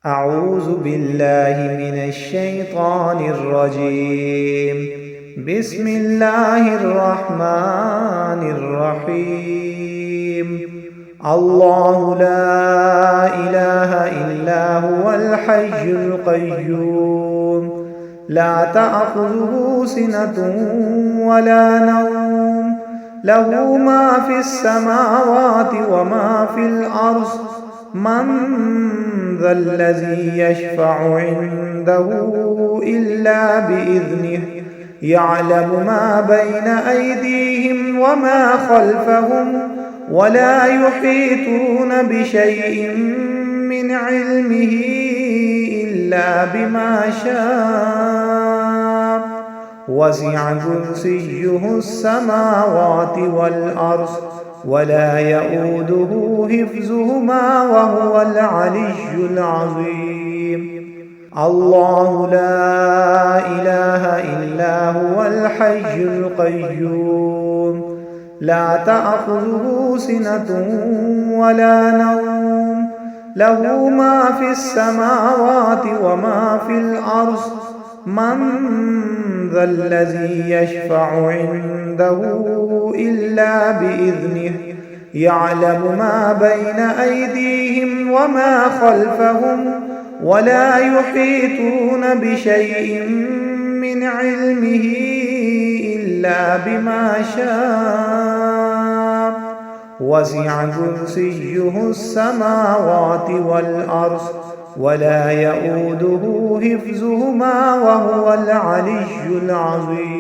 أعوذ بالله من الشيطان الرجيم. بسم الله الرحمن الرحيم. الله لا إله إلا هو الحي القيوم، لا تأخذه سنة ولا نوم، له ما في السماوات وما في الأرض. من ذا الذي يشفع عنده إلا بإذنه، يعلم ما بين أيديهم وما خلفهم، ولا يحيطون بشيء من علمه إلا بما شاء. وسع كرسيه السماوات والأرض، ولا يؤوده حفظهما وهو العلي العظيم. الله لا إله إلا هو الحي القيوم، لا تأخذه سنة ولا نوم، له ما في السماوات وما في الأرض. من ذا الذي يشفع عنده إلا بإذنه، يعلم ما بين أيديهم وما خلفهم، ولا يحيطون بشيء من علمه إلا بما شاء. وسع كرسيه السماوات والأرض، ولا يؤوده حفظهما وهو العلي العظيم.